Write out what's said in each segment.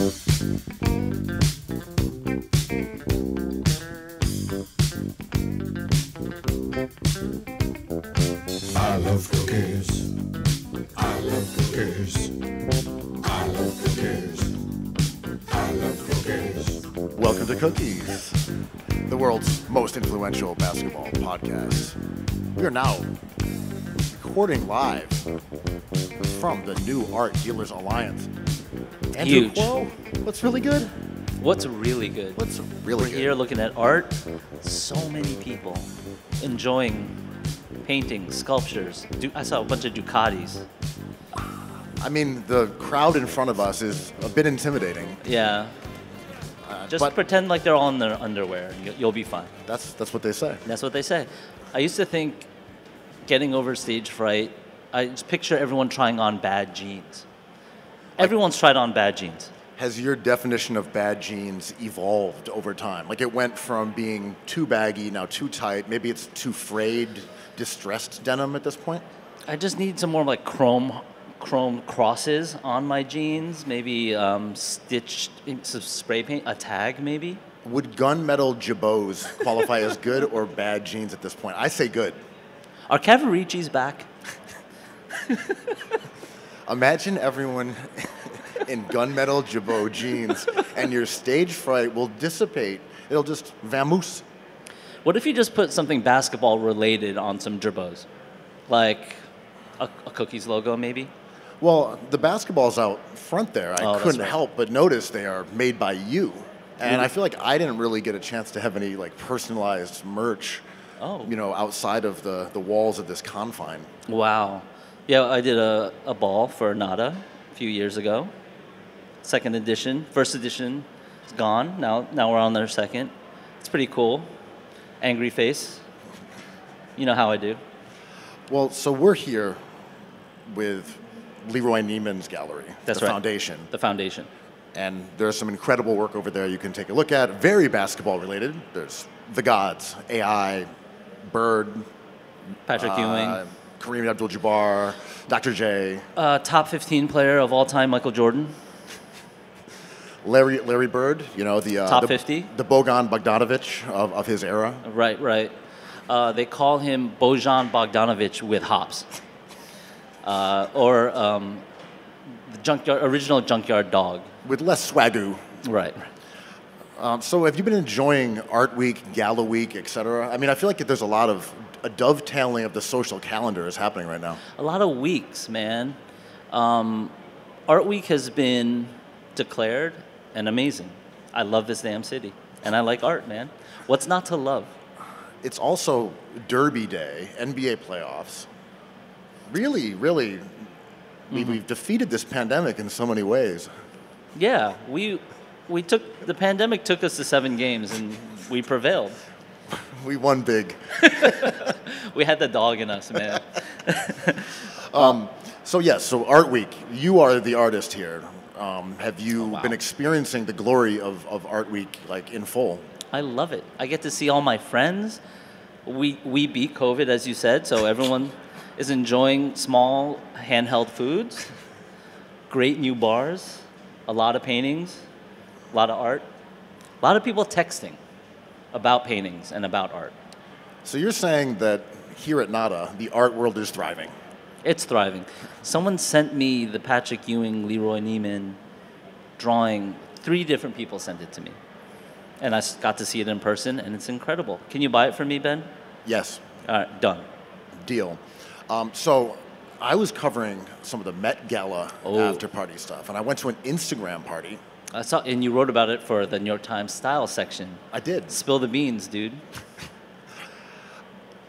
I love cookies. I love cookies. I love cookies. I love cookies. Welcome to Cookies, the world's most influential basketball podcast. We are now recording live from the New Art Dealers Alliance. Andrew Huge. Cuo, what's really good? What's really good? What's really We're good? here looking at art. So many people enjoying paintings, sculptures. I saw a bunch of Ducatis. I mean, the crowd in front of us is a bit intimidating. Yeah. Just but pretend like they're all in their underwear and you'll be fine. that's what they say. That's what they say. I used to think getting over stage fright, I just picture everyone trying on bad jeans. Everyone's tried on bad jeans. Has your definition of bad jeans evolved over time? Like it went from being too baggy, now too tight, maybe it's too frayed, distressed denim at this point? I just need some more like chrome crosses on my jeans, maybe stitched in some spray paint, a tag maybe. Would gunmetal jabots qualify as good or bad jeans at this point? I say good. Are Cavaricci's back? Imagine everyone in gunmetal jabot jeans and your stage fright will dissipate. It'll just vamoose. What if you just put something basketball related on some jabots? Like a Cookies logo maybe? Well, the basketball's out front there. I that's couldn't right. help but notice they are made by you. And I feel like I didn't really get a chance to have any like personalized merch, Oh. outside of the walls of this confine. Wow. Yeah, I did a ball for Nada a few years ago. Second edition. First edition is gone. Now we're on their second. It's pretty cool. Angry face. You know how I do. Well, so we're here with Leroy Neiman's gallery, That's the right. foundation. The foundation. And there's some incredible work over there you can take a look at. Very basketball related. There's the gods, AI, Bird, Patrick Ewing. Kareem Abdul-Jabbar, Dr. J, Top 15 player of all time, Michael Jordan. Larry Bird, the Top the, 50? the Bogan Bogdanovich of his era. Right. They call him Bojan Bogdanovic with hops. Or the original junkyard dog. With less swagoo. Right. So have you been enjoying Art Week, Gala Week, etc.? I mean, I feel like there's a dovetailing of the social calendar is happening right now. A lot of weeks, man. Art Week has been declared and amazing. I love this damn city. And I like art, man. What's not to love? It's also Derby Day, NBA playoffs. Really, we've defeated this pandemic in so many ways. Yeah, the pandemic took us to 7 games and we prevailed. We won big. We had the dog in us, man. So Art Week, you are the artist here. Have you been experiencing the glory of Art Week like in full? I love it. I get to see all my friends. We beat COVID, as you said, so everyone is enjoying small handheld foods, great new bars, a lot of paintings, a lot of art, a lot of people texting about paintings and about art. So you're saying that here at Nada, the art world is thriving. It's thriving. Someone sent me the Patrick Ewing, Leroy Neiman drawing. 3 different people sent it to me. And I got to see it in person, and it's incredible. Can you buy it for me, Ben? Yes. All right, done. Deal. So I was covering some of the Met Gala after party stuff, and I went to an Instagram party. I saw, and you wrote about it for the New York Times style section. I did. Spill the beans, dude.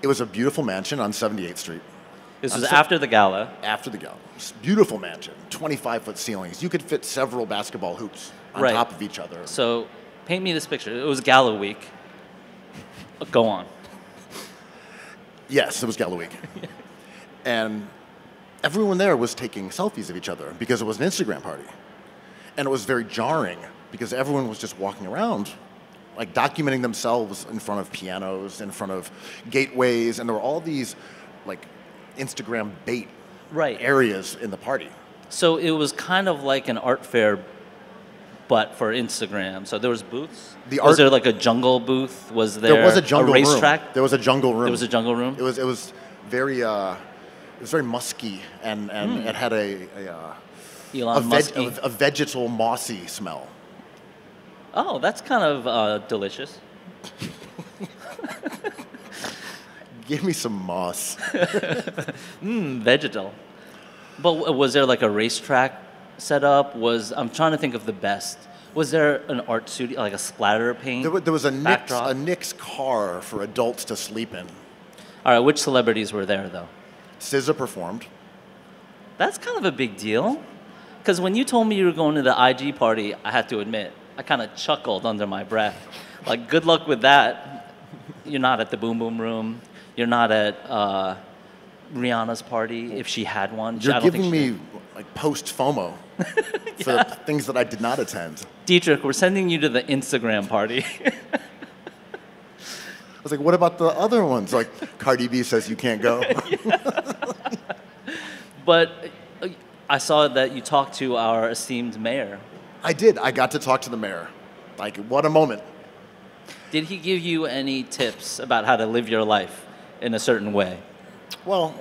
It was a beautiful mansion on 78th Street. This was after the gala. After the gala. Beautiful mansion, 25-foot ceilings. You could fit several basketball hoops on Right. top of each other. So, paint me this picture. It was gala week. Go on. Yes, it was Gala Week. And everyone there was taking selfies of each other because it was an Instagram party. And it was very jarring because everyone was just walking around, like documenting themselves in front of pianos, in front of gateways, and there were all these like Instagram bait Right. areas in the party. So it was kind of like an art fair but for Instagram. So there was booths. The Was art- there like a jungle booth? Was there, There was a jungle room. racetrack? There was a jungle room. There was a jungle room. It was very musky and it had Elon Musk. a vegetal mossy smell. Oh, that's kind of delicious. Give me some moss. Vegetal. But was there like a racetrack set up? I'm trying to think of the best. Was there an art studio, like a splatter paint? There was a backdrop? Knicks car for adults to sleep in. All right, which celebrities were there though? SZA performed. That's kind of a big deal. Because when you told me you were going to the IG party, I had to admit, I kind of chuckled under my breath. Like, good luck with that. You're not at the Boom Boom Room. You're not at Rihanna's party, if she had one. You're giving me like post FOMO for the things that I did not attend. Dietrich, we're sending you to the Instagram party. I was like, what about the other ones? Like, Cardi B says you can't go. But I saw that you talked to our esteemed mayor. I did. I got to talk to the mayor. Like, what a moment. Did he give you any tips about how to live your life in a certain way? Well,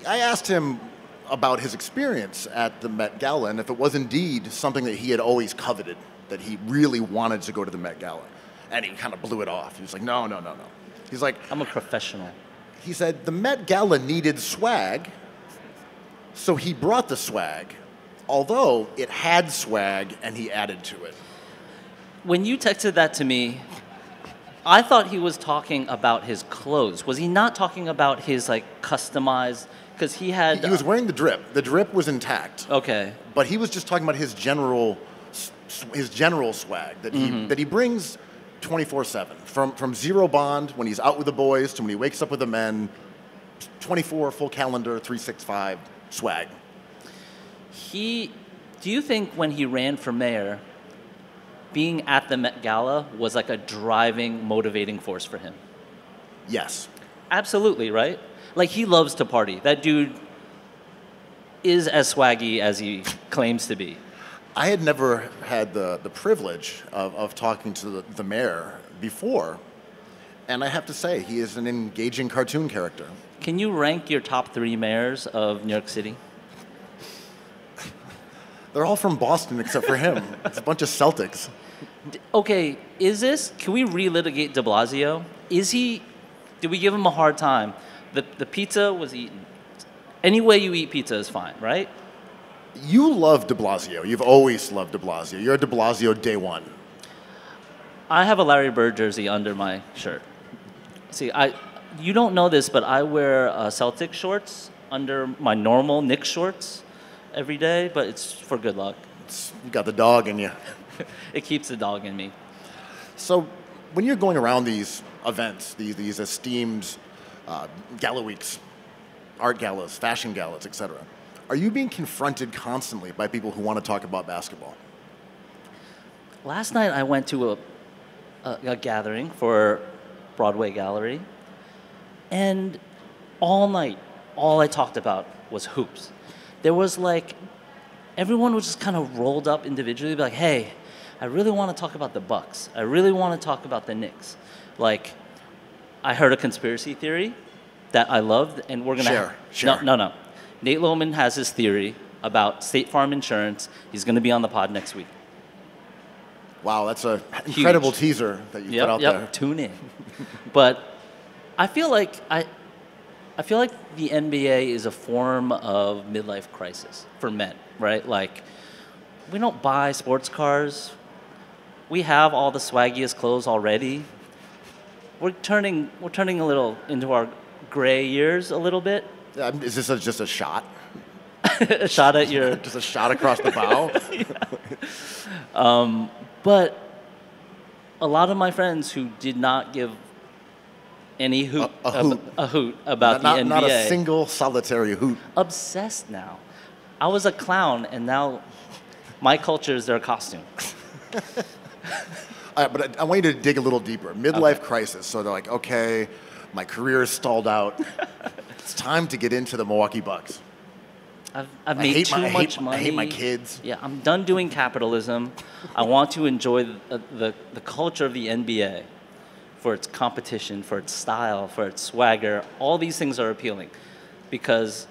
I asked him about his experience at the Met Gala and if it was indeed something that he had always coveted, that he really wanted to go to the Met Gala. And he kind of blew it off. He was like, no. He's like, I'm a professional. He said the Met Gala needed swag, so he brought the swag, although it had swag and he added to it. When you texted that to me, I thought he was talking about his clothes. Was he not talking about his like customized? Because he had. He was wearing the drip. The drip was intact. Okay. But he was just talking about his general swag that he brings 24/7 from zero bond when he's out with the boys to when he wakes up with the men. 24 full calendar 365 swag. Do you think when he ran for mayor, being at the Met Gala was like a driving, motivating force for him? Yes. Absolutely, right? Like, he loves to party. That dude is as swaggy as he claims to be. I had never had the privilege of talking to the mayor before, and I have to say, he is an engaging cartoon character. Can you rank your top 3 mayors of New York City? They're all from Boston except for him. It's a bunch of Celtics. Okay, can we relitigate de Blasio? Did we give him a hard time? The pizza was eaten. Any way you eat pizza is fine, right? You love de Blasio. You've always loved de Blasio. You're a de Blasio day one. I have a Larry Bird jersey under my shirt. See, you don't know this, but I wear Celtic shorts under my normal Knicks shorts every day, but it's for good luck. You got the dog in you. It keeps the dog in me. So when you're going around these events, these esteemed gala weeks, art galas, fashion galas, etc., are you being confronted constantly by people who want to talk about basketball? Last night I went to a gathering for Broadway Gallery, and all night, all I talked about was hoops. There was like, everyone was just kind of rolled up individually, be like, hey, I really want to talk about the Bucks. I really want to talk about the Knicks. Like, I heard a conspiracy theory that I loved, and we're going to... Share. No. Nate Lohman has his theory about State Farm Insurance. He's going to be on the pod next week. Wow, that's an incredible teaser that you put out there. Tune in. But I feel like the NBA is a form of midlife crisis for men, right? Like, we don't buy sports cars. We have all the swaggiest clothes already. We're turning a little into our gray years a little bit. Is this just a shot? A shot at your... Just a shot across the bow? But a lot of my friends who did not give any hoot a hoot about the NBA. Not a single solitary hoot. Obsessed now. I was a clown, and now my culture is their costume. But I want you to dig a little deeper. Midlife crisis. So they're like, okay, my career is stalled out. It's time to get into the Milwaukee Bucks. I've made too much money. I hate my kids. Yeah, I'm done doing capitalism. I want to enjoy the culture of the NBA for its competition, for its style, for its swagger. All these things are appealing because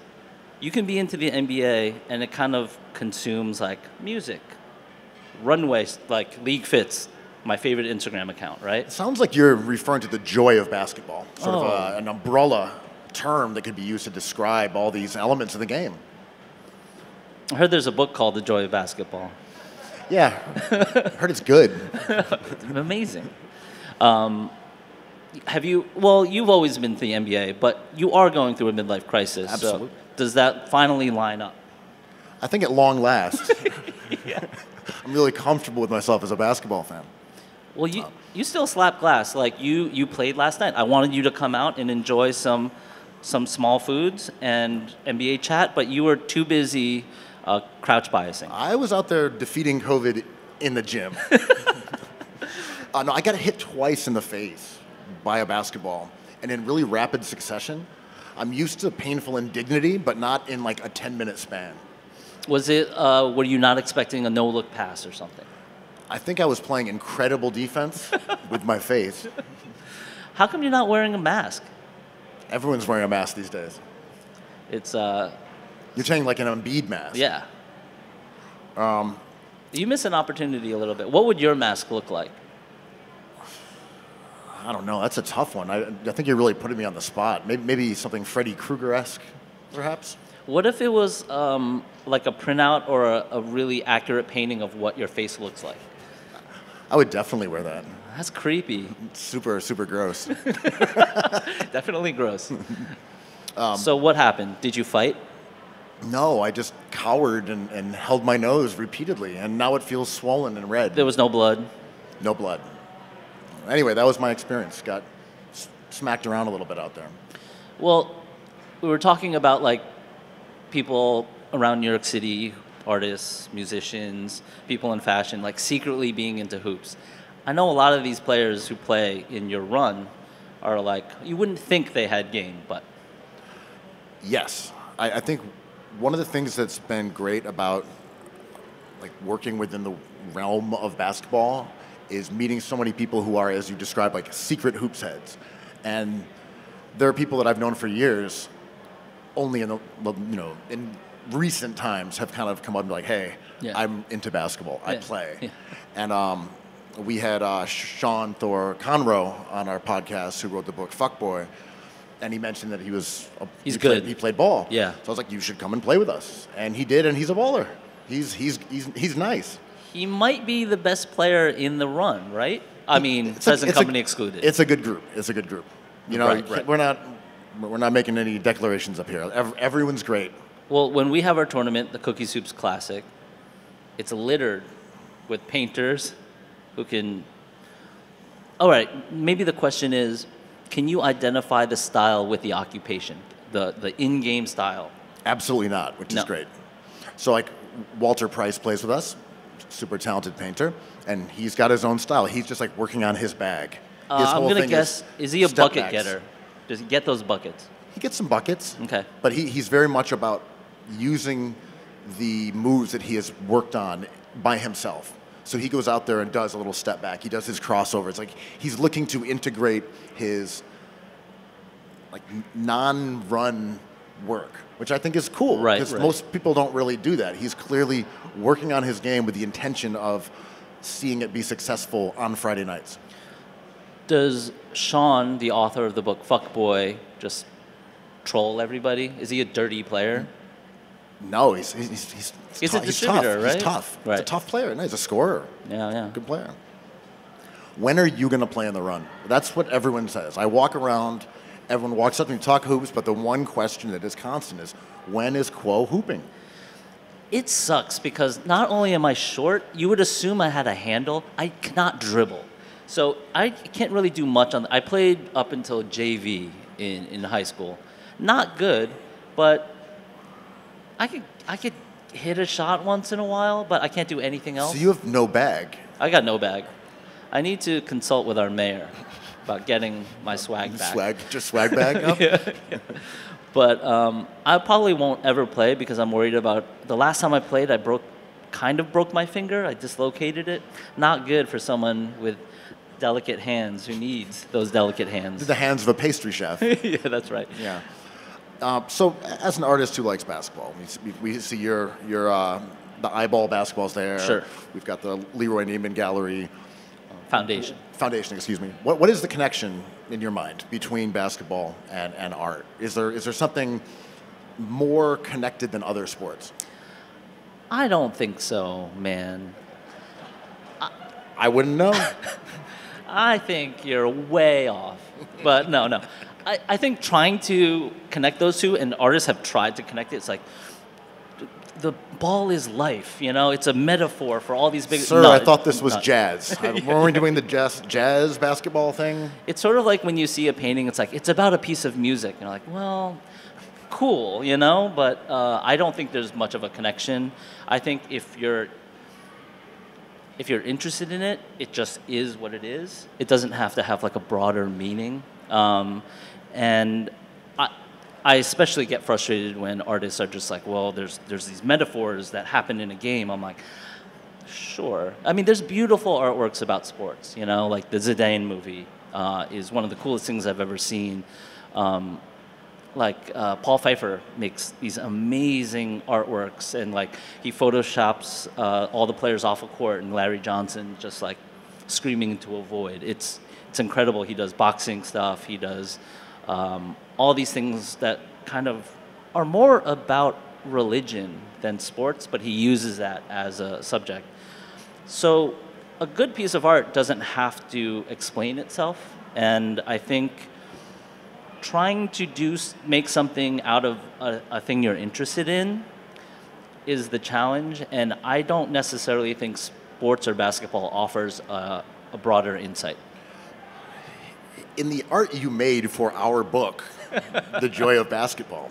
you can be into the NBA and it kind of consumes like music, runways, like League Fits, my favorite Instagram account, right? It sounds like you're referring to the joy of basketball, sort of an umbrella term that could be used to describe all these elements of the game. I heard there's a book called The Joy of Basketball. Yeah, heard it's good. Amazing. You've always been to the NBA, but you are going through a midlife crisis. Absolutely. So does that finally line up? I think at long last, Yeah. I'm really comfortable with myself as a basketball fan. Well, you still slap glass. Like you played last night. I wanted you to come out and enjoy some small foods and NBA chat, but you were too busy crouch biasing. I was out there defeating COVID in the gym. No, I got hit twice in the face by a basketball, and in really rapid succession. I'm used to painful indignity, but not in like a 10-minute span. Was it? Were you not expecting a no-look pass or something? I think I was playing incredible defense with my face. How come you're not wearing a mask? Everyone's wearing a mask these days. It's You're saying like an Embiid mask. yeah. You miss an opportunity a little bit. What would your mask look like? I don't know. That's a tough one. I think you're really putting me on the spot. Maybe something Freddy Krueger-esque, perhaps. What if it was like a printout or a really accurate painting of what your face looks like? I would definitely wear that. That's creepy. Super, super gross. Definitely gross. So what happened? Did you fight? No, I just cowered and held my nose repeatedly, and now it feels swollen and red. There was no blood? No blood. Anyway, that was my experience. Got smacked around a little bit out there. Well, we were talking about like people around New York City, artists, musicians, people in fashion, like secretly being into hoops. I know a lot of these players who play in your run are like, you wouldn't think they had game, but. Yes. I think one of the things that's been great about like working within the realm of basketball is meeting so many people who are, as you described, like secret hoops heads. And there are people that I've known for years, only in in recent times have kind of come up and be like, hey, Yeah. I'm into basketball. I Yeah. play. Yeah. And we had Sean Thor Conroe on our podcast who wrote the book Fuckboy. And he mentioned that He's good. He played ball. Yeah. So I was like, you should come and play with us. And he did, and he's a baller. He's nice. He might be the best player in the run, right? I mean, It's present a- company excluded. It's a good group. It's a good group. You know, Right. we're not making any declarations up here. Everyone's great. Well, when we have our tournament, the Cookie Soups Classic, it's littered with painters who can. All right, maybe the question is, can you identify the style with the occupation, the in-game style? Absolutely not, which is No. great. So like Walter Price plays with us, super talented painter, and he's got his own style. He's just like working on his bag. His I'm whole gonna thing guess, is he a step bucket backs. getter? Does he get those buckets? He gets some buckets. Okay. But he's very much about using the moves that he has worked on by himself. So he goes out there and does a little step back. He does his crossover. It's like he's looking to integrate his like non-run work, which I think is cool. Right, Because right. most people don't really do that. He's clearly working on his game with the intention of seeing it be successful on Friday nights. Does Sean, the author of the book Fuckboy, just troll everybody? Is he a dirty player? No, he's He's a tough. distributor, right? He's tough. Right. He's a tough player. No, he's a scorer. Yeah, yeah. Good player. When are you going to play in the run? That's what everyone says. I walk around, everyone walks up to me, talk hoops, but the one question that is constant is, when is Quo hooping? It sucks because not only am I short, you would assume I had a handle. I cannot dribble. So I can't really do much on I played up until JV in high school. Not good, but I could hit a shot once in a while, but I can't do anything else. So you have no bag. I got no bag. I need to consult with our mayor about getting my swag back. Swag bag up? Yeah. But I probably won't ever play because I'm worried about, the last time I played, I kind of broke my finger. I dislocated it. Not good for someone with delicate hands who needs those delicate hands. The hands of a pastry chef. Yeah, that's right. Yeah. So, as an artist who likes basketball, we see the eyeball basketballs there. Sure. We've got the Leroy Neiman Gallery. Foundation. Excuse me. What is the connection in your mind between basketball and art? Is there something more connected than other sports? I don't think so, man. I wouldn't know. I think you're way off. But no. I think trying to connect those two, and artists have tried to connect it, it's like, the ball is life, you know? It's a metaphor for all these big... Sir, no, I thought this was jazz. Yeah. Were we doing the jazz basketball thing? It's sort of like when you see a painting, it's like, it's about a piece of music. And you're like, well, cool, you know? But I don't think there's much of a connection. I think if you're interested in it, it just is what it is. It doesn't have to have like a broader meaning. And I especially get frustrated when artists are just like, well, there's these metaphors that happen in a game. I'm like, sure. I mean, there's beautiful artworks about sports, you know, like the Zidane movie is one of the coolest things I've ever seen. Paul Pfeiffer makes these amazing artworks, and like he photoshops all the players off a court, and Larry Johnson just like screaming into a void. It's incredible. He does boxing stuff. He does all these things that kind of are more about religion than sports, but he uses that as a subject. So a good piece of art doesn't have to explain itself, and I think trying to make something out of a thing you're interested in is the challenge, and I don't necessarily think sports or basketball offers a broader insight. In the art you made for our book, The Joy of Basketball,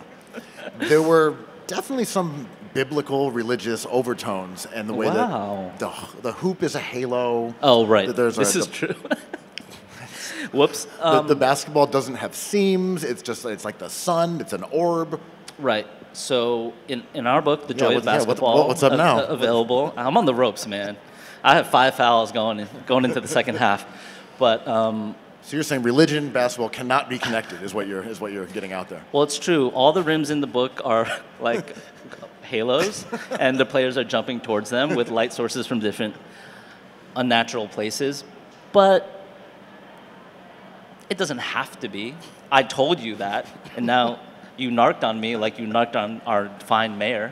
there were definitely some biblical religious overtones, and the way that the hoop is a halo. Oh, right. This is true. Whoops. The basketball doesn't have seams. It's like the sun. It's an orb. Right. So in our book, The Joy of Basketball, what's up now? Available. I'm on the ropes, man. I have 5 fouls going into the second half, but. So you're saying religion, basketball cannot be connected, is what you're getting out there. Well, it's true. All the rims in the book are like halos, and the players are jumping towards them with light sources from different unnatural places. But it doesn't have to be. I told you that, and now you narked on me like you narked on our fine mayor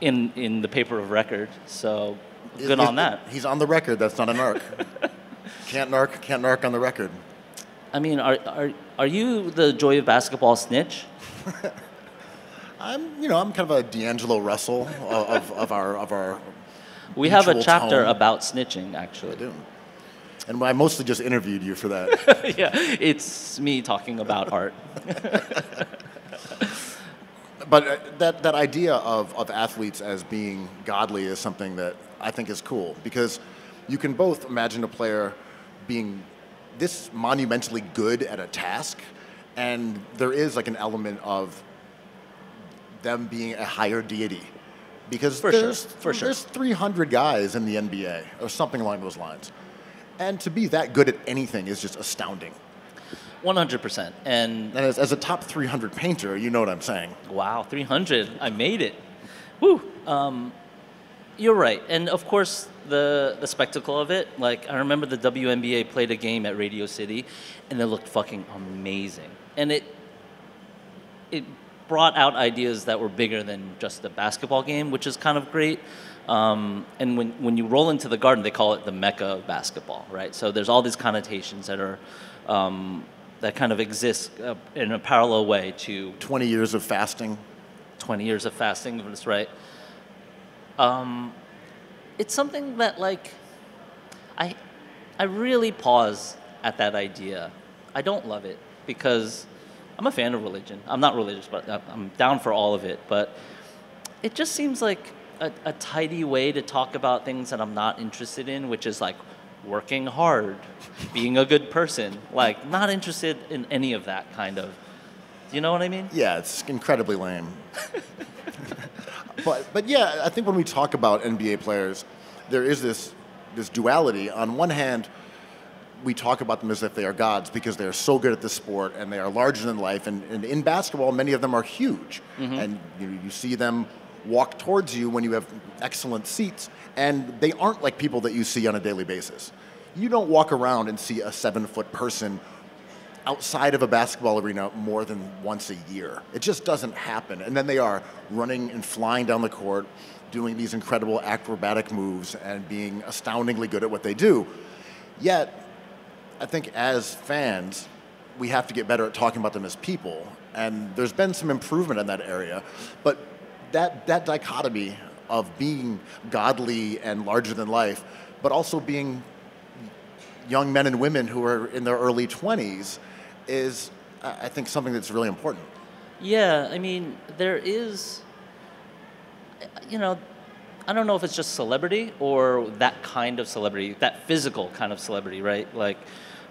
in the paper of record. So good on that. He's on the record. That's not a narc. Can't narc on the record. I mean, are you the Joy of Basketball snitch? I'm kind of a D'Angelo Russell of our. We have a chapter tone. about snitching, actually. I do. And I mostly just interviewed you for that. Yeah, it's me talking about art. But that idea of athletes as being godly is something that I think is cool, because you can both imagine a player being this monumentally good at a task, and there is like an element of them being a higher deity, because there's 300 guys in the NBA or something along those lines, and to be that good at anything is just astounding. 100%. And as a top 300 painter, you know what I'm saying. Wow, 300! I made it. Woo. You're right, and of course the spectacle of it. Like, I remember the WNBA played a game at Radio City, and it looked fucking amazing. And it brought out ideas that were bigger than just a basketball game, which is kind of great. And when you roll into the Garden, they call it the Mecca of basketball, right? So there's all these connotations that are that kind of exist in a parallel way to 20 years of fasting. 20 years of fasting, that's right. It's something that, like, I really pause at that idea. I don't love it because I'm a fan of religion. I'm not religious, but I'm down for all of it. But it just seems like a tidy way to talk about things that I'm not interested in, which is like working hard, being a good person. Like, not interested in any of that kind of Do you know what I mean? Yeah, it's incredibly lame. But yeah, I think when we talk about NBA players, there is this duality. On one hand, we talk about them as if they are gods because they are so good at this sport and they are larger than life. And in basketball, many of them are huge. And you see them walk towards you when you have excellent seats, and they aren't like people that you see on a daily basis. You don't walk around and see a 7-foot person outside of a basketball arena more than once a year. It just doesn't happen. And then they are running and flying down the court, doing these incredible acrobatic moves and being astoundingly good at what they do. Yet, I think as fans, we have to get better at talking about them as people. And there's been some improvement in that area. But that dichotomy of being godly and larger than life, but also being young men and women who are in their early 20s is, I think, something that's really important. Yeah, I mean, there is, you know, I don't know if it's just celebrity or that kind of celebrity, that physical kind of celebrity, right? Like,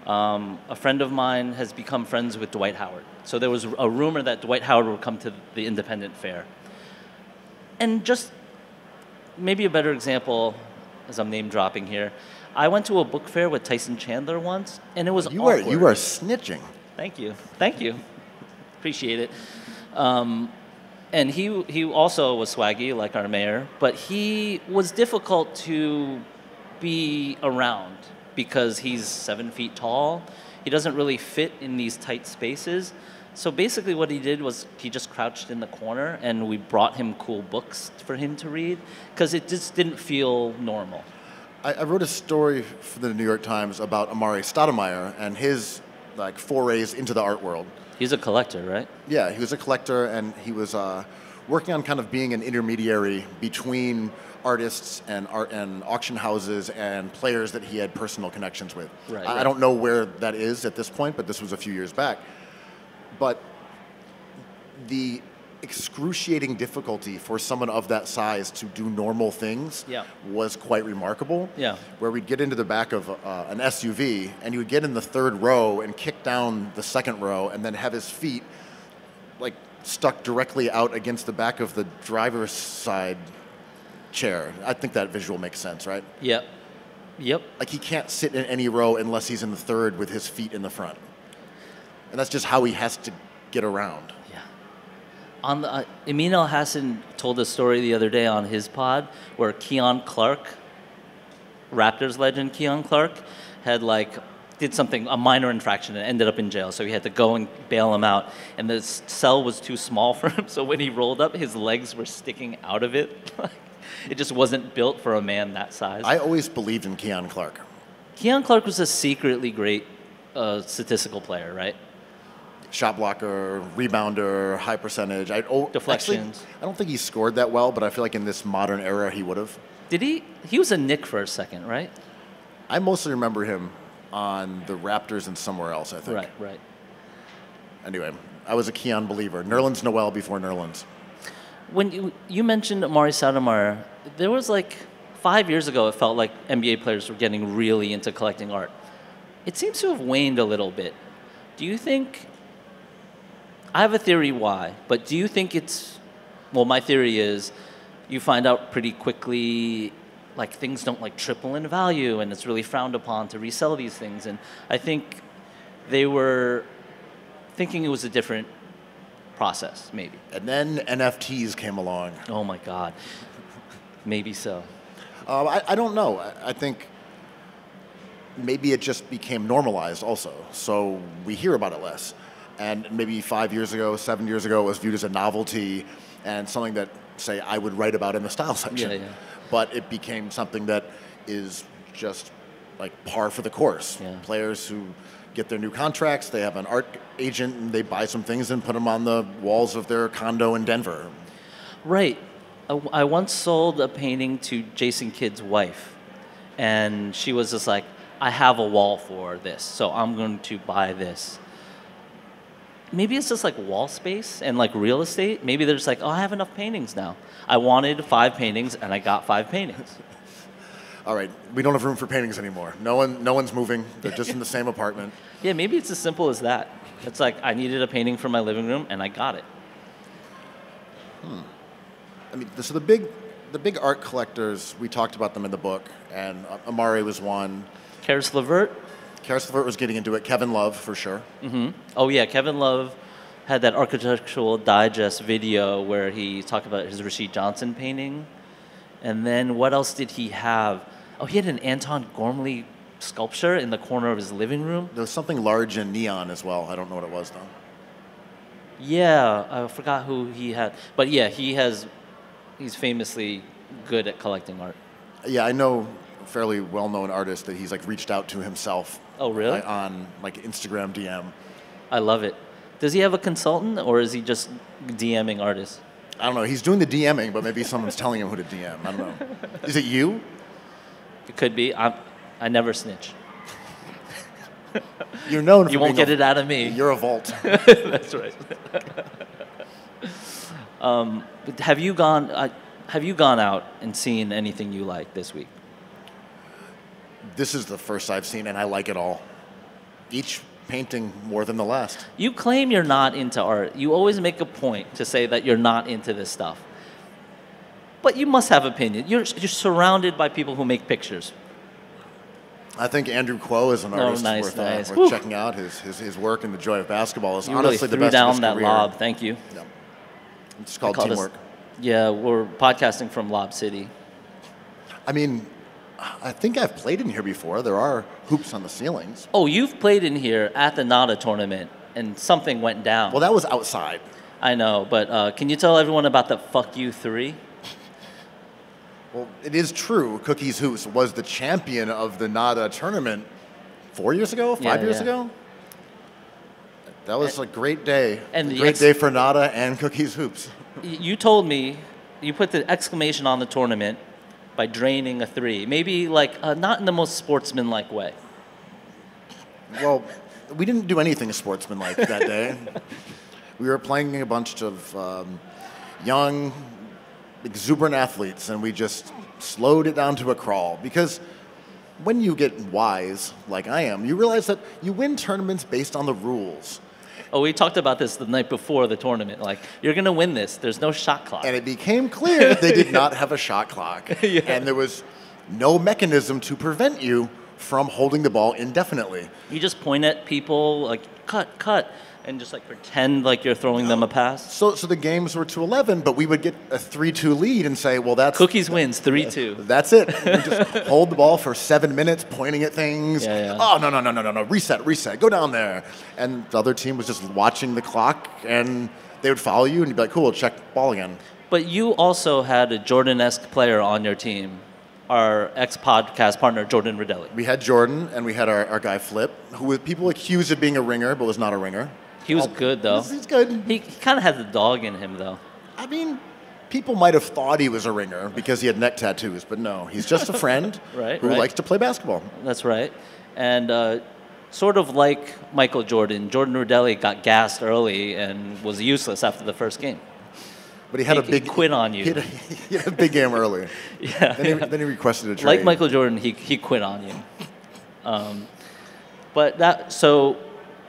a friend of mine has become friends with Dwight Howard. So there was a rumor that Dwight Howard would come to the Independent Fair. And just maybe a better example, as I'm name dropping here, I went to a book fair with Tyson Chandler once, and it was awkward. You are snitching. Thank you. Appreciate it. And he also was swaggy, like our mayor, but he was difficult to be around because he's 7 feet tall. He doesn't really fit in these tight spaces. So basically what he did was he just crouched in the corner, and we brought him cool books for him to read because it just didn't feel normal. I wrote a story for the New York Times about Amari Stoudemire and his forays into the art world. He's a collector, right? Yeah, he was a collector, and he was working on kind of being an intermediary between artists and art and auction houses and players that he had personal connections with. Right. I don't know where that is at this point, but this was a few years back. But the excruciating difficulty for someone of that size to do normal things was quite remarkable. Yeah. Where we'd get into the back of an SUV, and he would get in the third row and kick down the second row, and then have his feet stuck directly out against the back of the driver's side chair. I think that visual makes sense, right? Yep. Like, he can't sit in any row unless he's in the third with his feet in the front. And that's just how he has to get around. Yeah. On the Amin Al-Hassan told a story the other day on his pod where Keon Clark, Raptors legend Keon Clark, had did something, a minor infraction, and ended up in jail. So he had to go and bail him out. And the cell was too small for him, so when he rolled up, his legs were sticking out of it. It just wasn't built for a man that size. I always believed in Keon Clark. Keon Clark was a secretly great statistical player, right? Shot blocker, rebounder, high percentage. Deflections. Actually, I don't think he scored that well, but I feel like in this modern era he would have. Did he? He was a Knick for a second, right? I mostly remember him on the Raptors and somewhere else, I think. Right. Anyway, I was a Keon believer. Nerlens Noel before Nerlens. When you mentioned Amari Stoudemire, there was 5 years ago, it felt like NBA players were getting really into collecting art. It seems to have waned a little bit. Do you think, I have a theory why, but do you think my theory is you find out pretty quickly things don't triple in value, and it's really frowned upon to resell these things. And I think they were thinking it was a different process, maybe. And then NFTs came along. Oh my God. Maybe so. I don't know. I think maybe it just became normalized also. So we hear about it less. And maybe 5 years ago, 7 years ago, it was viewed as a novelty and something that, say, I would write about in the style section. Yeah. But it became something that is just par for the course. Yeah. Players who get their new contracts, they have an art agent, and they buy some things and put them on the walls of their condo in Denver. Right. I once sold a painting to Jason Kidd's wife, and she was just like, I have a wall for this, so I'm going to buy this. Maybe it's just wall space and real estate. Maybe they're just I have enough paintings now. I wanted 5 paintings, and I got 5 paintings. all right, we don't have room for paintings anymore. No one's moving. They're just in the same apartment. Yeah, maybe it's as simple as that. It's like I needed a painting for my living room, and I got it. I mean, so the big art collectors, we talked about them in the book, and Amari was one. Karis LeVert. Karis LeVert was getting into it. Kevin Love, for sure. Oh, yeah, Kevin Love had that Architectural Digest video where he talked about his Rasheed Johnson painting. And then what else did he have? Oh, he had an Anton Gormley sculpture in the corner of his living room. There was something large in neon as well. I don't know what it was, though. Yeah, I forgot who he had. But yeah, he's famously good at collecting art. Yeah, I know a fairly well-known artist that he's like reached out to himself. Oh, really? On like Instagram DM. I love it. Does he have a consultant, or is he just DMing artists? I don't know. He's doing the DMing, but maybe someone's telling him who to DM. I don't know. Is it you? It could be. I never snitch. You're known for You won't being get it out of me. You're a vault. That's right. Have you gone out and seen anything you like this week? This is the first I've seen, and I like it all. Each painting more than the last. You claim you're not into art. You always make a point to say that you're not into this stuff. But you must have opinion. You're surrounded by people who make pictures. I think Andrew Kuo is an artist nice. worth checking out. His work in The Joy of Basketball is You honestly really the best threw of his down that career. lob. Thank you. Yeah. It's called Called us- teamwork. Yeah, we're podcasting from Lob City. I mean, I think I've played in here before. There are hoops on the ceilings. Oh, you've played in here at the NADA tournament, and something went down. Well, that was outside. I know, but can you tell everyone about the Fuck You 3? Well, it is true. Cookies Hoops was the champion of the NADA tournament 4 years ago, 5 years ago. That was a great day. And a the great day for NADA and Cookies Hoops. You told me, you put the exclamation on the tournament by draining a 3. Maybe like not in the most sportsmanlike way. Well, we didn't do anything sportsmanlike that day. We were playing a bunch of young, exuberant athletes, and we just slowed it down to a crawl. Because when you get wise, like I am, you realize that you win tournaments based on the rules. Oh, we talked about this the night before the tournament. Like, you're going to win this. There's no shot clock. And it became clear they did not have a shot clock. Yeah. And there was no mechanism to prevent you from holding the ball indefinitely. You just point at people, like, cut, and just like pretend like you're throwing them a pass. So the games were to 11, but we would get a 3-2 lead and say, well, that's... Cookies wins 3-2. That's it. We just hold the ball for 7 minutes, pointing at things. Yeah. Oh, no. Reset. Go down there. And the other team was just watching the clock, and they would follow you, and you'd be like, cool, check ball again. But you also had a Jordan-esque player on your team, our ex-podcast partner, Jordan Rodelli. We had Jordan, and we had our guy Flip, who people accused of being a ringer, but was not a ringer. He was good, though. He's good. He kind of had the dog in him, though. I mean, people might have thought he was a ringer because he had neck tattoos, but no, he's just a friend who likes to play basketball. That's right. And sort of like Michael Jordan, Jordan Rodelli got gassed early and was useless after the first game. But he had He quit on you. He had a big game early. Yeah. Then he requested a trade. Like Michael Jordan, he quit on you. But that, so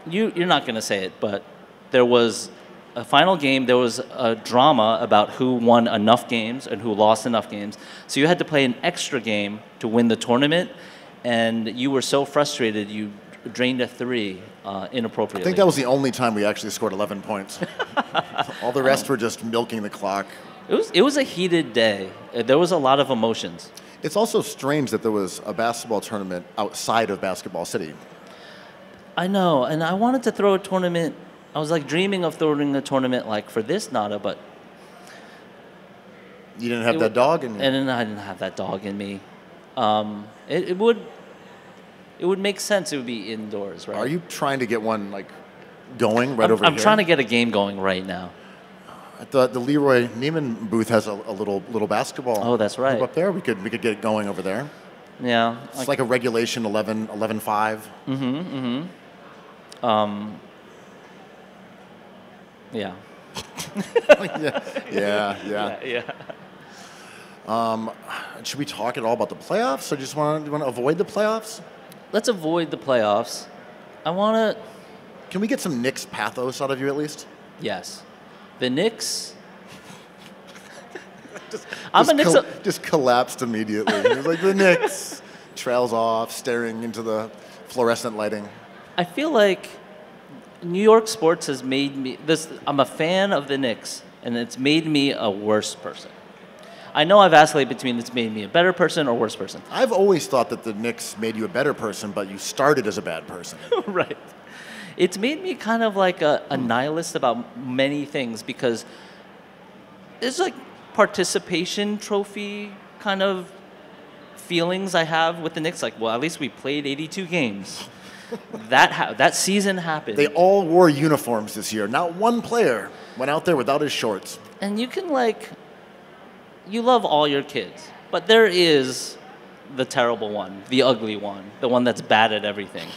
you're not going to say it, but there was a final game. There was a drama about who won enough games and who lost enough games. So you had to play an extra game to win the tournament, and you were so frustrated you drained a 3 inappropriately. I think that was the only time we actually scored 11 points. All the rest were just milking the clock. It was a heated day. There was a lot of emotions. It's also strange that there was a basketball tournament outside of Basketball City. I know, and I wanted to throw a tournament. I was like dreaming of throwing a tournament like for this NADA, but you didn't have that dog in you. And I didn't have that dog in me. It would make sense. It would be indoors, right? Are you trying to get one like going over here? I'm trying to get a game going right now. The Leroy Neiman booth has a little basketball. Oh, that's right. Up there, we could get it going over there. Yeah, it's like a regulation 11-5. Yeah. Yeah. Yeah. Should we talk at all about the playoffs, or just want to avoid the playoffs? Let's avoid the playoffs. I want to... Can we get some Knicks pathos out of you at least? Yes. The Knicks... Just collapsed immediately. It was like the Knicks. Trails off, staring into the fluorescent lighting. I feel like New York sports has made me... I'm a fan of the Knicks, and it's made me a worse person. I know I've vacillated between it's made me a better person or worse person. I've always thought that the Knicks made you a better person, but you started as a bad person. Right. It's made me kind of like a nihilist about many things because there's like participation trophy kind of feelings I have with the Knicks. Like, well, at least we played 82 games. That season happened. They all wore uniforms this year. Not one player went out there without his shorts. And you can you love all your kids, but there is the terrible one, the ugly one, the one that's bad at everything.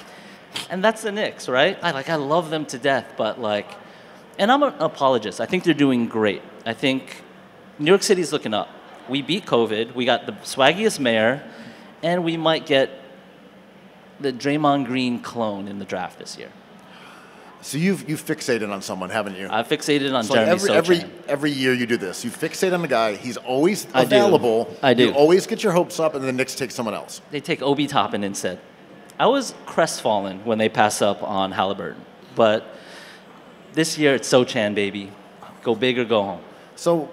And that's the Knicks, right? I love them to death, but and I'm an apologist. I think they're doing great. I think New York City's looking up. We beat COVID, we got the swaggiest mayor, and we might get the Draymond Green clone in the draft this year. So you've fixated on someone, haven't you? I've fixated on so Jeremy Sochan. every year you do this. You fixate on the guy. He's always available. I do. You always get your hopes up, and the Knicks take someone else. They take Obi Toppin instead. I was crestfallen when they pass up on Halliburton. But this year it's Sochan, baby. Go big or go home. So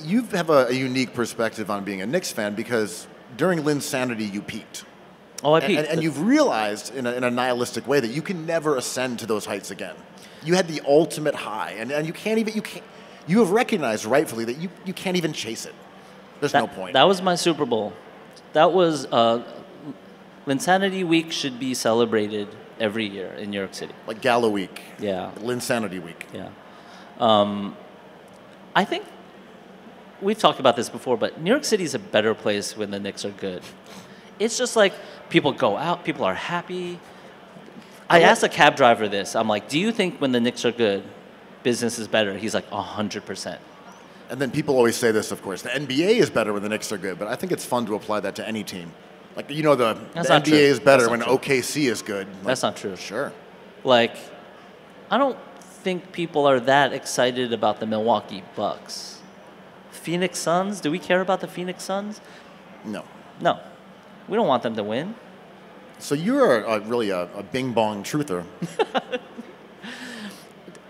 you have a unique perspective on being a Knicks fan because during Linsanity you peaked. Oh, I peaked. And you've realized in a nihilistic way that you can never ascend to those heights again. You had the ultimate high, and you have recognized rightfully that you can't even chase it. There's no point. That was my Super Bowl. That was Linsanity Week should be celebrated every year in New York City. Like Gala Week. Yeah. Linsanity Week. Yeah. I think we've talked about this before, but New York City is a better place when the Knicks are good. It's just like people go out, people are happy. I asked a cab driver this. I'm like, do you think when the Knicks are good, business is better? He's like, 100%. And then people always say this, of course. The NBA is better when the Knicks are good, but I think it's fun to apply that to any team. Like, the NBA is better when OKC is good. That's not true. Sure. I don't think people are that excited about the Milwaukee Bucks. Phoenix Suns, do we care about the Phoenix Suns? No. No. We don't want them to win. So you're really a bing-bong truther.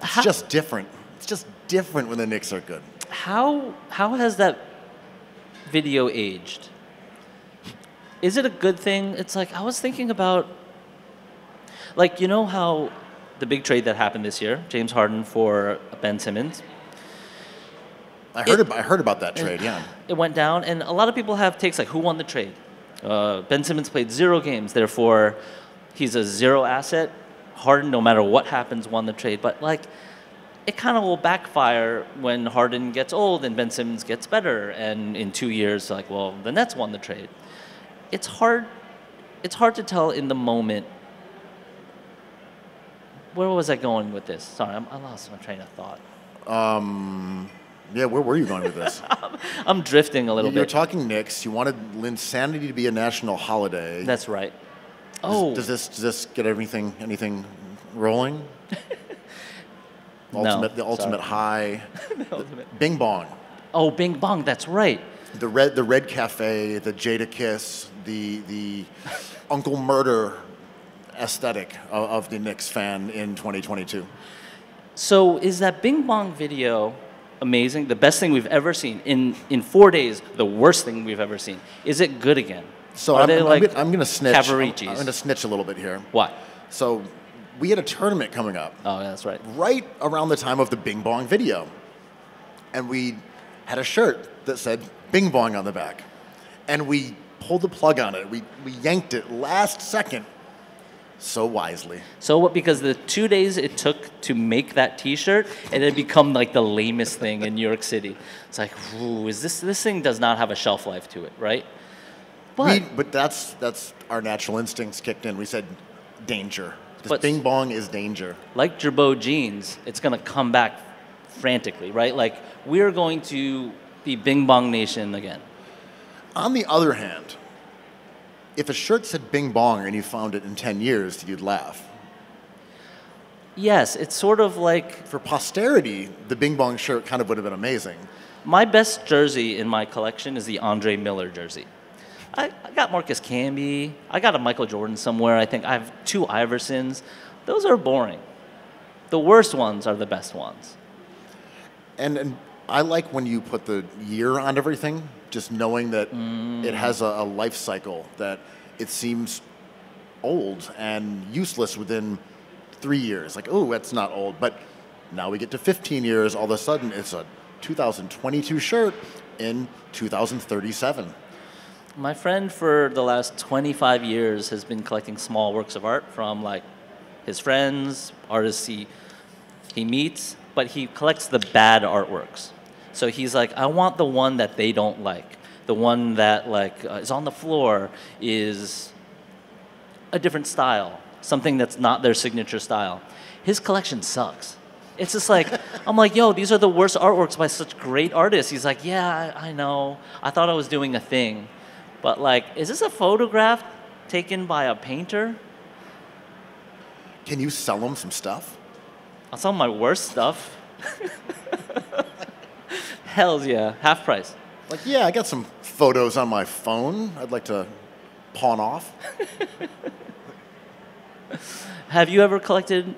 It's just different. It's just different when the Knicks are good. How has that video aged? Is it a good thing? It's like, I was thinking about, you know how the big trade that happened this year, James Harden for Ben Simmons? I heard about that trade, yeah. It went down, and a lot of people have takes like, who won the trade? Ben Simmons played 0 games, therefore he's a 0 asset. Harden, no matter what happens, won the trade. But it kind of will backfire when Harden gets old and Ben Simmons gets better, and in 2 years, the Nets won the trade. It's hard to tell in the moment. Where was I going with this? Sorry, I lost my train of thought. Yeah, where were you going with this? I'm drifting a little bit. You're talking Knicks. You wanted Linsanity to be a national holiday. That's right. Does this get anything rolling? The ultimate high. Bing Bong. Oh, Bing Bong. That's right. The red cafe, the Jada Kiss, the Uncle Murder aesthetic of the Knicks fan in 2022. So is that Bing Bong video amazing? The best thing we've ever seen. In 4 days, the worst thing we've ever seen. Is it good again? So I'm going to snitch. Cavaricis? I'm going to snitch a little bit here. Why? So we had a tournament coming up. Oh, that's right. Right around the time of the Bing Bong video. And we had a shirt that said Bing Bong on the back. And we pulled the plug on it. We yanked it last second so wisely. So what? Because the 2 days it took to make that T-shirt, it had become like the lamest thing in New York City. It's like, ooh, this thing does not have a shelf life to it, right? But that's our natural instincts kicked in. We said danger. This Bing Bong is danger. Like Gerbeau jeans, it's going to come back frantically, right? We're going to be Bing Bong Nation again. On the other hand, if a shirt said Bing Bong and you found it in 10 years, you'd laugh. Yes, it's sort of like For posterity, the Bing Bong shirt kind of would have been amazing. my best jersey in my collection is the Andre Miller jersey. I got Marcus Camby. I got a Michael Jordan somewhere. I think I have 2 Iversons. Those are boring. The worst ones are the best ones. And I like when you put the year on everything, just knowing that it has a life cycle, that it seems old and useless within 3 years. Like, oh, that's not old. But now we get to 15 years, all of a sudden it's a 2022 shirt in 2037. My friend for the last 25 years has been collecting small works of art from like his friends, artists he meets, but he collects the bad artworks. So he's like, I want the one that they don't like. The one that like is on the floor, is a different style, something that's not their signature style. His collection sucks. It's just like, I'm like, yo, these are the worst artworks by such great artists. He's like, yeah, I know. I thought I was doing a thing. But like, is this a photograph taken by a painter? Can you sell them some stuff? I'll sell my worst stuff. Hells yeah, half price. Like, yeah, I got some photos on my phone I'd like to pawn off. Have you ever collected?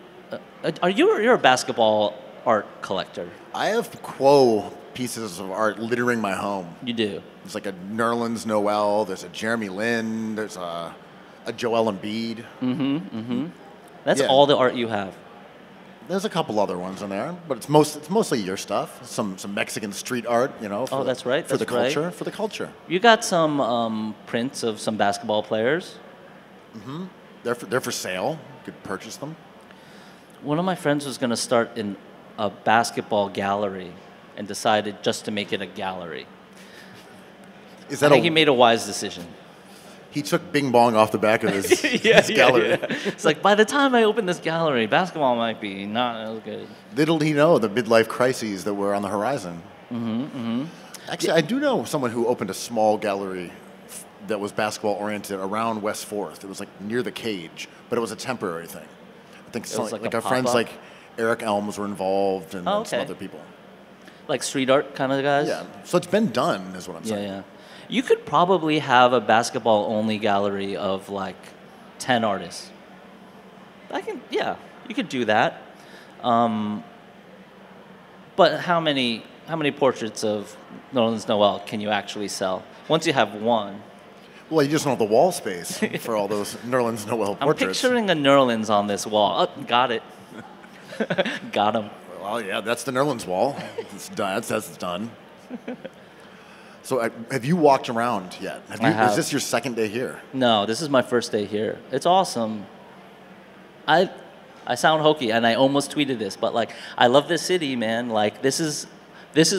You're a basketball art collector? I have Quo pieces of art littering my home. You do. There's like a Nerlens Noel, there's a Jeremy Lin, there's a Joel Embiid. That's Yeah. all the art you have. There's a couple other ones in there, but it's mostly your stuff. Some Mexican street art, you know. Oh, that's right, For the that's right. culture, for the culture. You got some prints of some basketball players. They're for sale. You could purchase them. One of my friends was going to start in a basketball gallery and decided just to make it a gallery. Is I that think he made a wise decision. He took Bing Bong off the back of his gallery. Yeah. It's like, by the time I open this gallery, basketball might be not as good. Little did he know the midlife crises that were on the horizon. Actually, I do know someone who opened a small gallery that was basketball oriented around West 4th. It was like near the cage, but it was a temporary thing. I think was like, like a our friends pop-up? like Eric Elms were involved and Oh, some okay. other people. Like street art kind of guys? Yeah, so it's been done, is what I'm Yeah, saying. yeah. You could probably have a basketball-only gallery of like 10 artists. Yeah, you could do that. But how many portraits of Nerlens Noel can you actually sell? Once you have one. Well, you just don't have the wall space for all those Nerlens Noel I'm portraits. picturing a Nerlens on this wall. Oh, got it. Got him. Well, yeah, that's the Nerlens wall. It's done. That's done. So, have you walked around yet? I have. Is this your second day here? No, this is my first day here. It's awesome. I sound hokey, and I almost tweeted this, but like, I love this city, man. Like, this is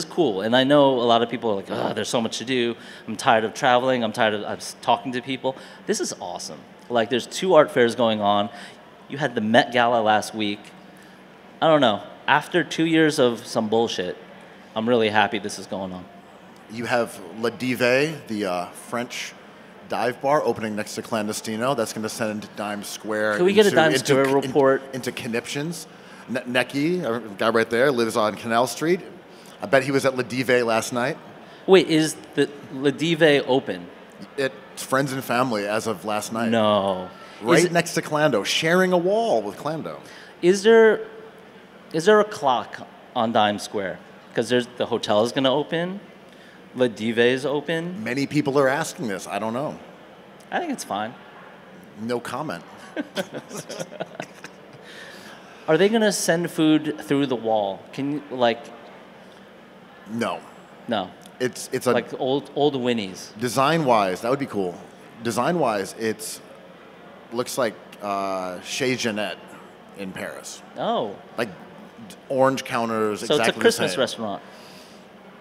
cool, and I know a lot of people are like, oh, there's so much to do. I'm tired of traveling. I'm tired of talking to people. This is awesome. Like, there's 2 art fairs going on. You had the Met Gala last week. I don't know. After 2 years of some bullshit, I'm really happy this is going on. You have La Dive, the French dive bar opening next to Clandestino. That's going to send Dime Square. Can we get a Dime Square report? Into conniptions. Necky, a guy right there, lives on Canal Street. I bet he was at La Dive last night. Wait, is the La Dive open? It's friends and family as of last night. No. Right next to Clando, sharing a wall with Clando. Is there a clock on Dime Square? Because the hotel is going to open. La Dive is open. Many people are asking this. I don't know. I think it's fine. No comment. Are they going to send food through the wall? Can you, like... No. No. It's a Like old Winnie's. design-wise, that would be cool. Design-wise, it's looks like Chez Jeanette in Paris. Oh. Like orange counters, So exactly it's a Christmas the same. restaurant.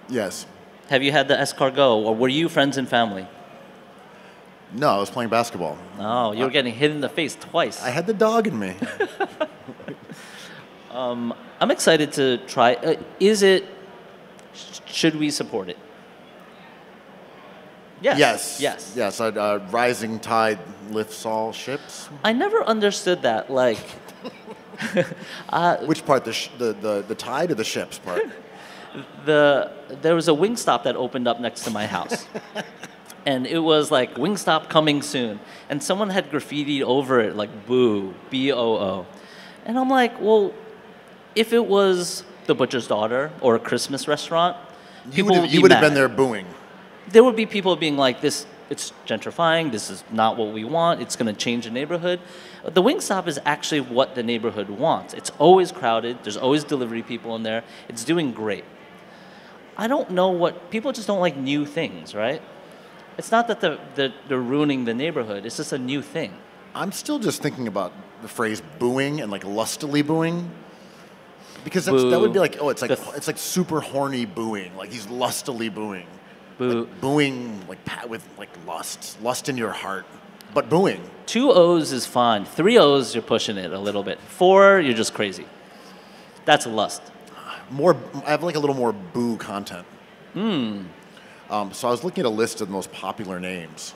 Yes. Have you had the escargot, or were you friends and family? No, I was playing basketball. Oh, you were getting hit in the face twice. I had the dog in me. I'm excited to try. Should we support it? Yes. Yes. Rising tide lifts all ships. I never understood that. Like, Which part? The tide or the ships part? there was a Wingstop that opened up next to my house. And it was like, Wingstop coming soon. And someone had graffitied over it, like, boo, B-O-O. And I'm like, well, if it was The Butcher's Daughter or a Christmas restaurant, You people would have mad. been there booing. There would be people being like, it's gentrifying, this is not what we want, it's going to change the neighborhood. The Wingstop is actually what the neighborhood wants. It's always crowded, there's always delivery people in there, it's doing great. I don't know what, people just don't like new things, right? It's not that they're ruining the neighborhood, it's just a new thing. I'm still just thinking about the phrase booing and like lustily booing. Because that would be like, oh, it's like super horny booing. Like he's lustily booing. Boo. Like booing with like lust in your heart. But booing. 2 O's is fine. 3 O's, you're pushing it a little bit. 4, you're just crazy. That's lust. I have like a little more boo content. So I was looking at a list of the most popular names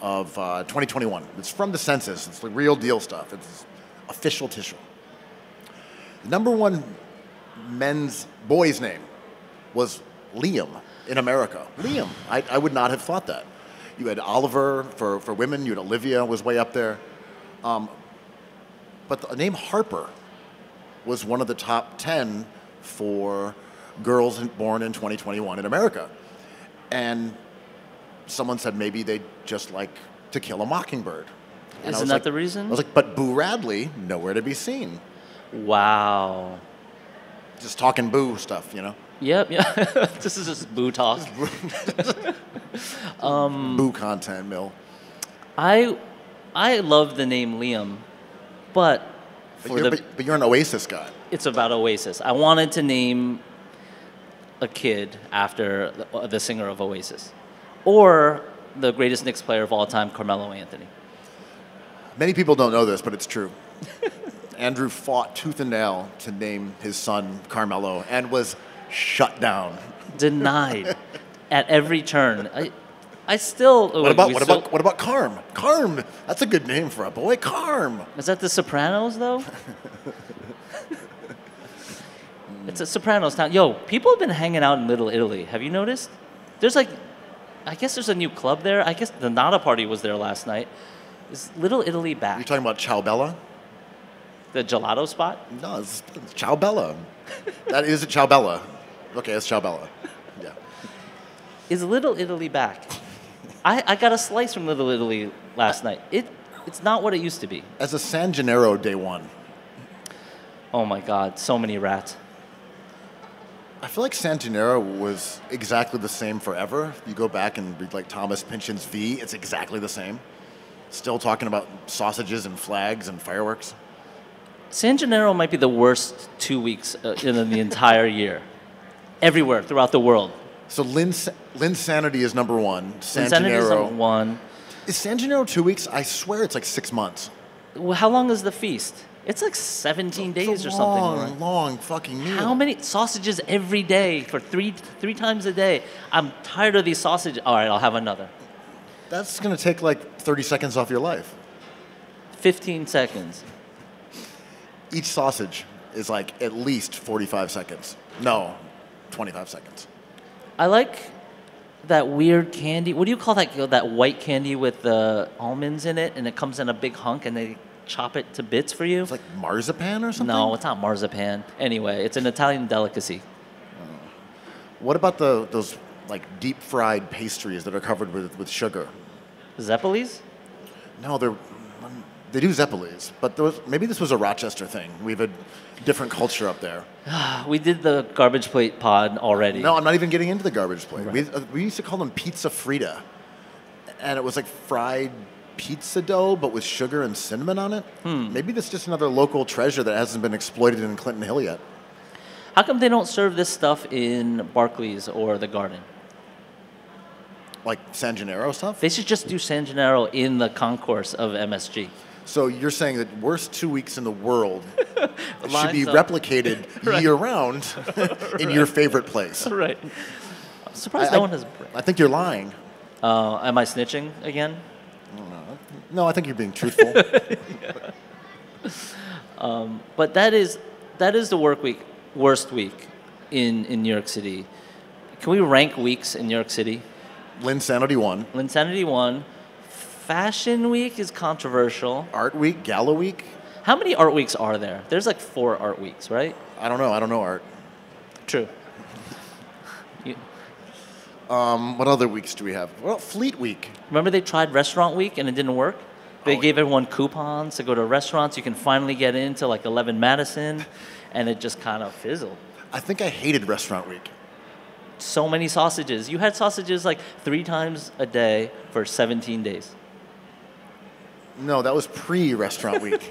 of 2021. It's from the census. It's the real deal stuff. It's official tissue. The number one boy's name was Liam in America. Liam. I would not have thought that. You had Oliver for women. You had Olivia was way up there. But the name Harper was one of the top 10 for girls born in 2021 in America. And someone said maybe they just like To Kill a Mockingbird. And Isn't that the reason? I was like, but Boo Radley, nowhere to be seen. Wow. Just talking boo stuff, you know? Yep. This is just boo talk. Boo content, Mill. I love the name Liam, but But you're an Oasis guy. it's about Oasis. I wanted to name a kid after the singer of Oasis, or the greatest Knicks player of all time, Carmelo Anthony. Many people don't know this, but it's true. Andrew fought tooth and nail to name his son Carmelo and was shut down. Denied at every turn. I still. What about Carm? Carm, that's a good name for a boy. Carm. Is that the Sopranos though? It's a Sopranos town. Yo, people have been hanging out in Little Italy. Have you noticed? I guess there's a new club there. I guess the Nada Party was there last night. Is Little Italy back? You're talking about Ciao Bella? The gelato spot? No, it's Ciao Bella. That is a Ciao Bella. Okay, it's Ciao Bella. Yeah. Is Little Italy back? I got a slice from Little Italy last night. It's not what it used to be. As a San Gennaro day one, Oh my God, so many rats. I feel like San Gennaro was exactly the same forever. You go back and read like Thomas Pynchon's V, it's exactly the same. Still talking about sausages and flags and fireworks. San Gennaro might be the worst 2 weeks in the entire year. Everywhere, throughout the world. So Linsanity is number one. San Linsanity is Gennaro. number one. Is San Gennaro 2 weeks? I swear it's like 6 months. Well, how long is the feast? It's like 17 days It's a or something. long, right? long fucking meal. How many sausages every day for three times a day? I'm tired of these sausages. All right, I'll have another. That's going to take like 30 seconds off your life. 15 seconds. Each sausage is like at least 45 seconds. No, 25 seconds. I like that weird candy. What do you call that white candy with the almonds in it, and it comes in a big hunk, and they chop it to bits for you? It's like marzipan or something? No, it's not marzipan. Anyway, it's an Italian delicacy. What about those like deep fried pastries that are covered with sugar? Zeppelis? No, they do Zeppelis, but maybe this was a Rochester thing. We have a different culture up there. We did the garbage plate pod already. No, I'm not even getting into the garbage plate. Right. We used to call them pizza frita, and it was like fried pizza dough, but with sugar and cinnamon on it. Maybe that's just another local treasure that hasn't been exploited in Clinton Hill yet. How come they don't serve this stuff in Barclays or the Garden? Like San Gennaro stuff? They should just do San Gennaro in the concourse of MSG. So you're saying that worst 2 weeks in the world should be Lines up. replicated Right. year-round in your favorite place. Right. I'm surprised no one has. I think you're lying. Am I snitching again? No, I think you're being truthful. But that is the worst week in New York City. Can we rank weeks in New York City? Linsanity 1. Linsanity 1. Fashion Week is controversial. Art Week, Gala Week. How many art weeks are there? There's like 4 art weeks, right? I don't know art. True. What other weeks do we have? Well, Fleet Week. Remember they tried Restaurant Week and it didn't work? They gave everyone coupons to go to restaurants. You can finally get into like 11 Madison, and it just kind of fizzled. I think I hated Restaurant Week. So many sausages. You had sausages like 3 times a day for 17 days. No, that was pre-Restaurant Week.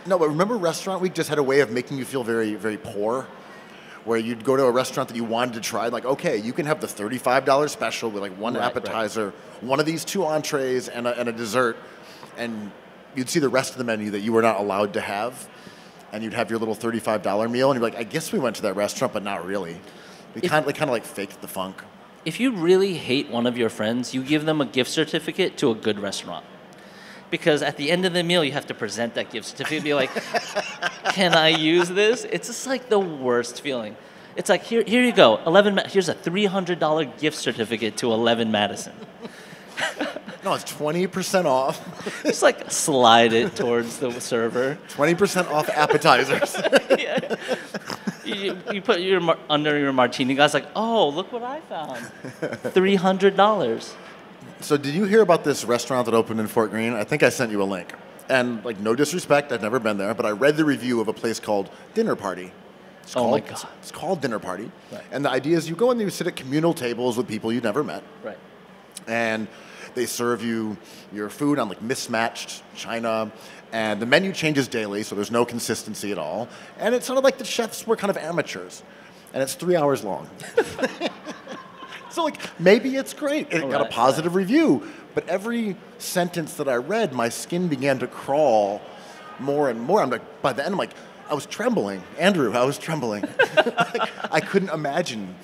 No, but remember Restaurant Week just had a way of making you feel very, very poor? Where you'd go to a restaurant that you wanted to try, like, okay, you can have the $35 special with like one appetizer, one of these 2 entrees, and a dessert, and you'd see the rest of the menu that you were not allowed to have, and you'd have your little $35 meal, and you'd be like, I guess we went to that restaurant, but not really. We kind of faked the funk. If you really hate one of your friends, you give them a gift certificate to a good restaurant. Because at the end of the meal, you have to present that gift certificate and be like, can I use this? It's just like the worst feeling. It's like, here you go, here's a $300 gift certificate to 11 Madison. No, it's 20% off. Just like slide it towards the server. 20% off appetizers. Yeah. You put under your martini glass, like, oh, look what I found. $300. So did you hear about this restaurant that opened in Fort Greene? I think I sent you a link. And like, no disrespect, I've never been there, but I read the review of a place called Dinner Party. My God. It's called Dinner Party. Right. And the idea is you go and you sit at communal tables with people you've never met. Right. And they serve you your food on like mismatched china. And the menu changes daily, so there's no consistency at all. And it sounded like the chefs were kind of amateurs. And it's 3 hours long. So, like, maybe it's great. It got a positive review. But every sentence that I read, my skin began to crawl more and more. I'm like, by the end, I'm like, I was trembling. Andrew, I was trembling. Like, I couldn't imagine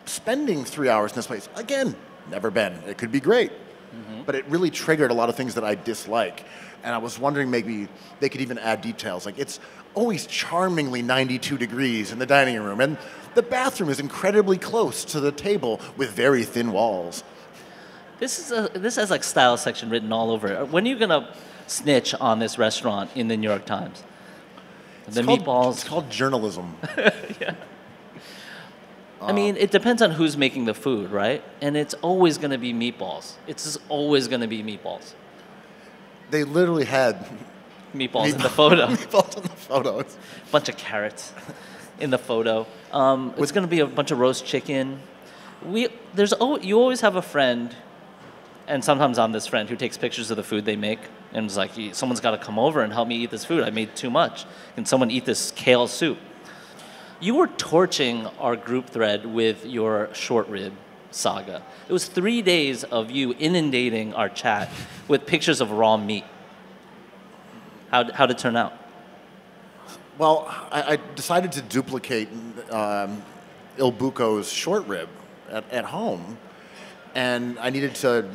spending 3 hours in this place. Again, never been. It could be great. Mm-hmm. But it really triggered a lot of things that I dislike. And I was wondering maybe they could even add details. Like, it's always charmingly 92 degrees in the dining room. And the bathroom is incredibly close to the table with very thin walls. This has like style section written all over it. When are you gonna snitch on this restaurant in the New York Times? Meatballs. It's called journalism. Yeah. I mean, it depends on who's making the food, right? And it's always gonna be meatballs. It's just always gonna be meatballs. They literally had meatballs in the photo. Meatballs in the photo. A bunch of carrots in the photo. It's going to be a bunch of roast chicken. You always have a friend, and sometimes I'm this friend who takes pictures of the food they make and is like, someone's got to come over and help me eat this food. I made too much. Can someone eat this kale soup? You were torching our group thread with your short rib saga. It was 3 days of you inundating our chat with pictures of raw meat. How'd it turn out? Well, I decided to duplicate Il Buco's short rib at home, and I needed to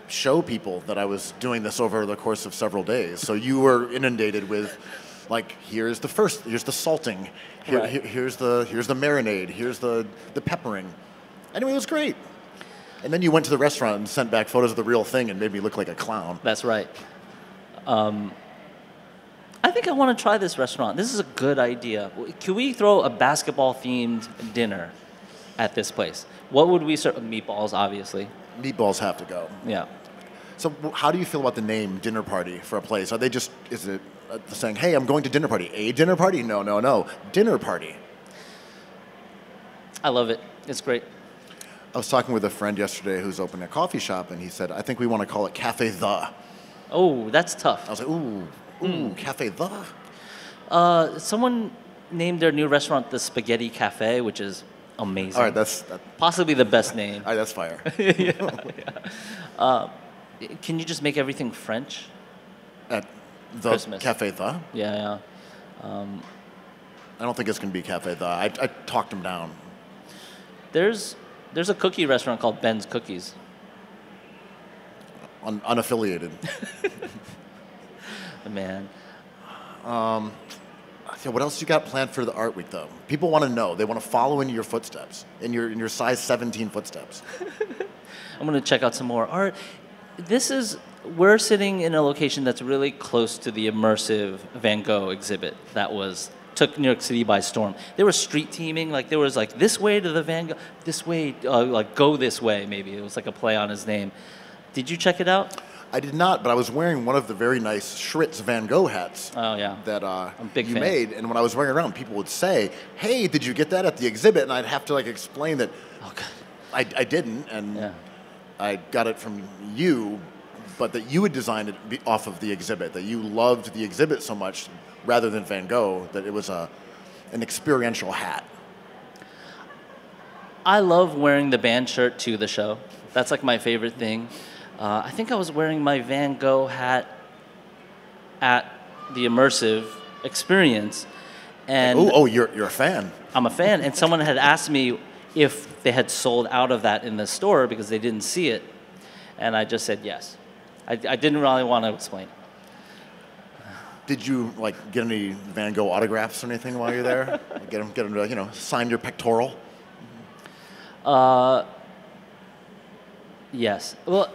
show people that I was doing this over the course of several days. So you were inundated with, like, here's the salting, here's the marinade, here's the peppering. Anyway, it was great. And then you went to the restaurant and sent back photos of the real thing and made me look like a clown. That's right. I think I want to try this restaurant. This is a good idea. Can we throw a basketball-themed dinner at this place? What would we serve? Meatballs, obviously. Meatballs have to go. Yeah. So how do you feel about the name Dinner Party for a place? Is it saying, hey, I'm going to dinner party? A dinner party? No. Dinner Party. I love it. It's great. I was talking with a friend yesterday who's opening a coffee shop, and he said, I think we want to call it Cafe The. Oh, that's tough. I was like, ooh, Cafe The? Someone named their new restaurant the Spaghetti Cafe, which is amazing. All right, that's possibly the best name. All right, that's fire. Yeah. Can you just make everything French? At the Christmas. Cafe The? Yeah. I don't think it's going to be Cafe The. I talked him down. There's There's a cookie restaurant called Ben's Cookies. Unaffiliated. Man. So what else you got planned for the art week, though? People want to know. They want to follow in your footsteps, in your size 17 footsteps. I'm going to check out some more art. We're sitting in a location that's really close to the immersive Van Gogh exhibit that took New York City by storm. There was street teaming, like there was like this way to the Van Gogh, this way, like go this way maybe. It was like a play on his name. Did you check it out? I did not, but I was wearing one of the very nice Schritz Van Gogh hats. Oh yeah, that I'm a big you fan. made. And when I was wearing it around, people would say, "Hey, did you get that at the exhibit?" And I'd have to like explain that I didn't, and I got it from you, but that you had designed it off of the exhibit. That you loved the exhibit so much, rather than Van Gogh, that it was an experiential hat. I love wearing the band shirt to the show. That's like my favorite thing. I think I was wearing my Van Gogh hat at the immersive experience, and you're a fan. I'm a fan, and someone had asked me if they had sold out of that in the store because they didn't see it, and I just said yes. I didn't really want to explain. Did you like get any Van Gogh autographs or anything while you're there? Get him to sign your pectoral. Yes. Well.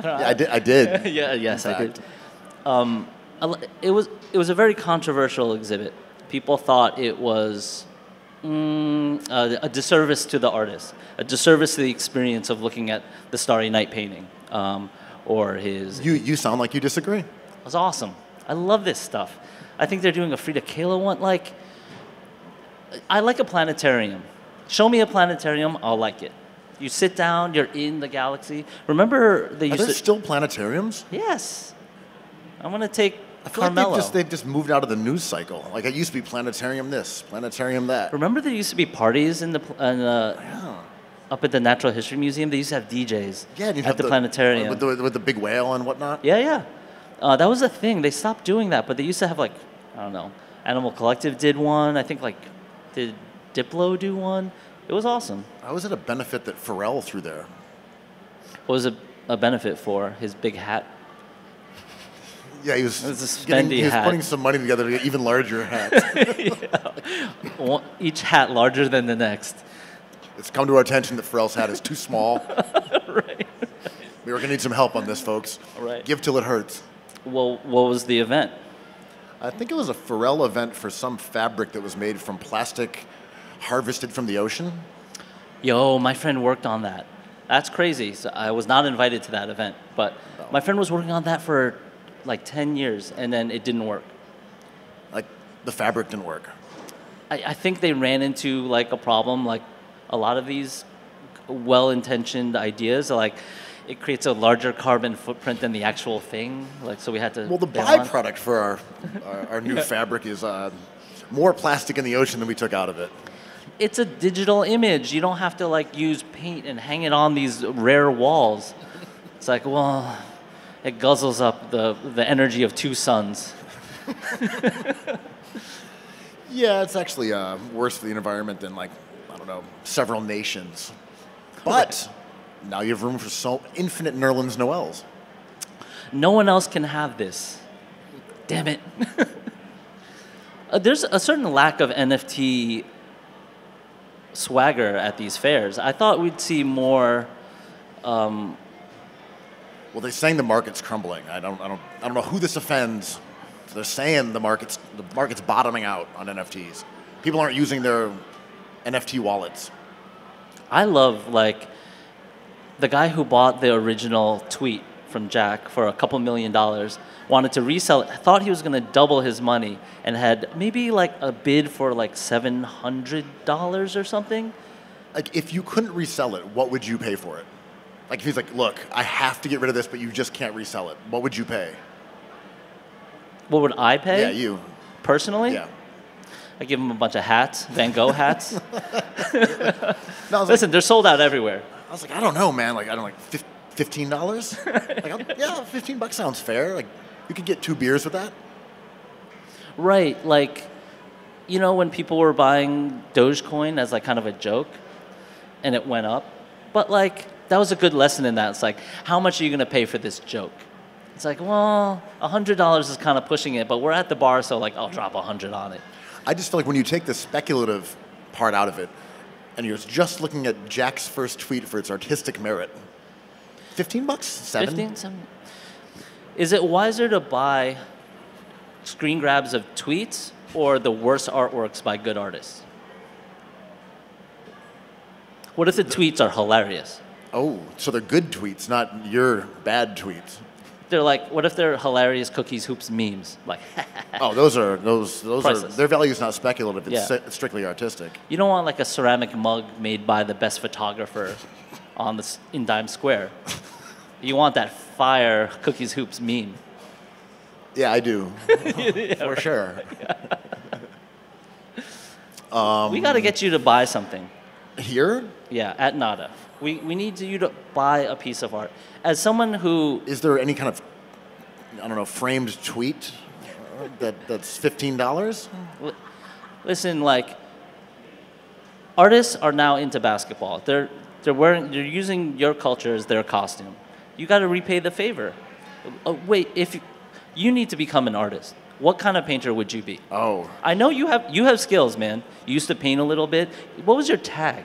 I did. Yeah. Yes, I did. It was a very controversial exhibit. People thought it was a disservice to the artist, a disservice to the experience of looking at the Starry Night painting, or his. You sound like you disagree. It was awesome. I love this stuff. I think they're doing a Frida Kahlo one. Like, I like a planetarium. Show me a planetarium, I'll like it. You sit down, you're in the galaxy. Remember they used Are there still planetariums? Yes. I want to take I feel Carmelo. like they've just moved out of the news cycle. Like it used to be planetarium this, planetarium that. Remember there used to be parties in up at the Natural History Museum? They used to have DJs at the planetarium. With the big whale and whatnot? Yeah. That was a thing. They stopped doing that, but they used to have like, I don't know, Animal Collective did one. I think like, did Diplo do one? It was awesome. I was at a benefit that Pharrell threw there. What was a benefit for? His big hat? Yeah, he was hat. putting some money together to get even larger hats. Each hat larger than the next. It's come to our attention that Pharrell's hat is too small. Right. We were going to need some help on this, folks. Right. Give till it hurts. Well, what was the event? I think it was a Pharrell event for some fabric that was made from plastic harvested from the ocean. Yo, my friend worked on that. That's crazy. So I was not invited to that event, but my friend was working on that for like 10 years, and then it didn't work. Like, the fabric didn't work. I think they ran into like a problem, like a lot of these well-intentioned ideas, like it creates a larger carbon footprint than the actual thing. Like, so we had to. Well, the byproduct for our new fabric is more plastic in the ocean than we took out of it. It's a digital image. You don't have to like use paint and hang it on these rare walls. It's like, well, it guzzles up the energy of 2 suns. Yeah, it's actually worse for the environment than like, I don't know, several nations. But now you have room for so infinite Nerlens Noels. No one else can have this. Damn it. There's a certain lack of NFT swagger at these fairs. I thought we'd see more. Well, they're saying the market's crumbling. I don't know who this offends. They're saying the market's bottoming out on NFTs. People aren't using their NFT wallets. I love like the guy who bought the original tweet from Jack for a couple $1 million, wanted to resell it, thought he was going to double his money, and had maybe like a bid for like $700 or something. Like, if you couldn't resell it, what would you pay for it? Like, if he's like, look, I have to get rid of this, but you just can't resell it. What would you pay? What would I pay? Yeah, you. Personally? Yeah. I give him a bunch of hats, Van Gogh hats. No, Listen, they're sold out everywhere. I was like, I don't know, man. Like, I don't like $15. Like, yeah, $15 sounds fair. Like, you could get 2 beers with that. Right, like, you know, when people were buying Dogecoin as like kind of a joke, and it went up. But like, that was a good lesson in that. It's like, how much are you gonna pay for this joke? It's like, well, $100 is kind of pushing it, but we're at the bar, so like, I'll drop 100 on it. I just feel like when you take the speculative part out of it, and you're just looking at Jack's first tweet for its artistic merit, $15? 7? 15, 7. Is it wiser to buy screen grabs of tweets or the worst artworks by good artists? What if the tweets are hilarious? Oh, so they're good tweets, not your bad tweets. They're like, what if they're hilarious cookies hoops memes? Like, Oh, those are Priceless. their value is not speculative. It's Yeah. strictly artistic. you don't want like a ceramic mug made by the best photographer in Times Square. You want that fire cookies hoops meme. Yeah, I do, for sure. We got to get you to buy something. Here, Yeah, at Nada. We need you to buy a piece of art. As someone who, is there any kind of, I don't know, framed tweet that's $15? listen, like, artists are now into basketball. They're using your culture as their costume. You got to repay the favor. Wait, if you need to become an artist, what kind of painter would you be? Oh, I know you have skills, man. You used to paint a little bit. What was your tag?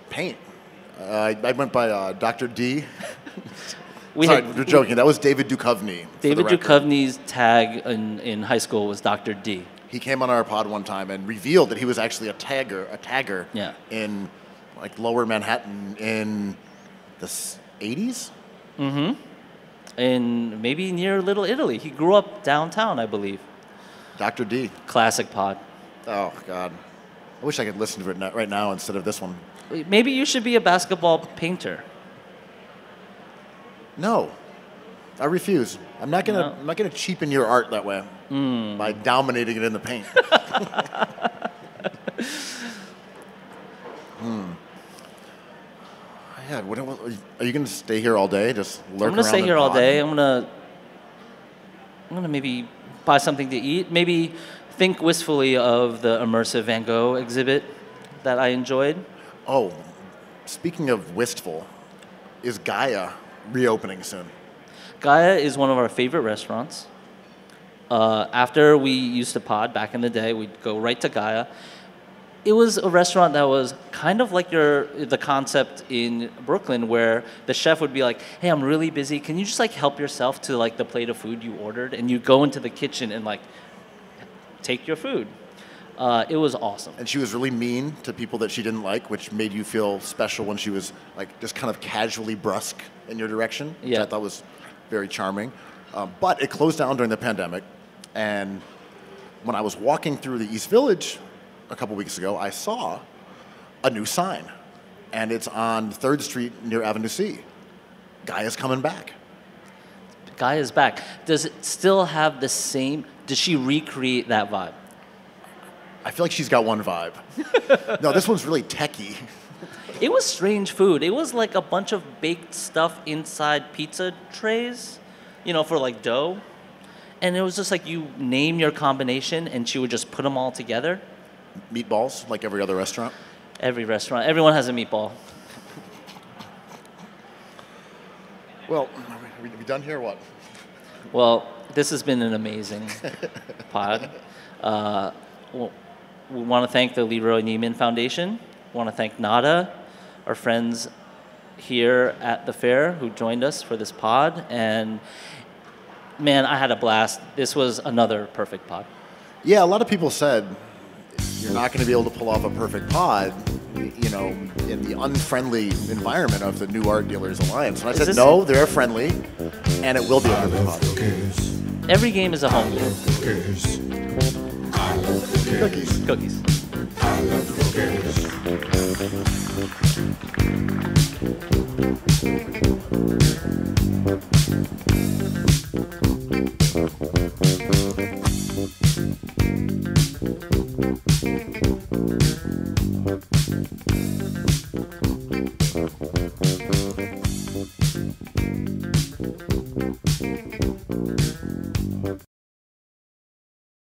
paint. I went by Dr. D. We Sorry, had we're joking. That was David Duchovny. for the David record. Duchovny's tag in high school was Dr. D. He came on our pod one time and revealed that he was actually a tagger Yeah. in like lower Manhattan in the 80s. And maybe near Little Italy. He grew up downtown, I believe. Dr. D. Classic pod. Oh, God. I wish I could listen to it right now instead of this one. Maybe you should be a basketball painter. No. I refuse. I'm not gonna cheapen your art that way by dominating it in the paint. Yeah, are you gonna stay here all day? Just lurk around? I'm gonna stay the here all pod? day. I'm gonna maybe buy something to eat. Maybe think wistfully of the immersive Van Gogh exhibit that I enjoyed. Oh, speaking of wistful, is Gaia reopening soon? Gaia is one of our favorite restaurants. After we used to pod back in the day, we'd go right to Gaia. It was a restaurant that was kind of like the concept in Brooklyn, where the chef would be like, "Hey, I'm really busy. Can you just like help yourself to like the plate of food you ordered?" And you go into the kitchen and like take your food. It was awesome. And she was really mean to people that she didn't like, which made you feel special when she was like just kind of casually brusque in your direction, which Yeah. I thought was very charming. But it closed down during the pandemic, and when I was walking through the East Village a couple weeks ago, I saw a new sign, and it's on 3rd Street near Avenue C. Gaia's coming back. Gaia's back. Does it still have the same? Does she recreate that vibe? I feel like she's got one vibe. No, this one's really techie. It was strange food. It was like a bunch of baked stuff inside pizza trays, for like dough. And it was just like you name your combination and she would just put them all together. Meatballs, like every other restaurant. Every restaurant, everyone has a meatball. Well, are we done here or what? Well, this has been an amazing pod. We want to thank the Leroy Neiman Foundation. We want to thank Nada, our friends here at the fair who joined us for this pod. And man, I had a blast. This was another perfect pod. Yeah, a lot of people said you're not going to be able to pull off a perfect pod, in the unfriendly environment of the New Art Dealers Alliance. And I said, no, they're friendly, and it will be a I perfect love pod. cookies. Every game is a home game. Cookies. I love cookies. Cookies. Cookies. I love cookies.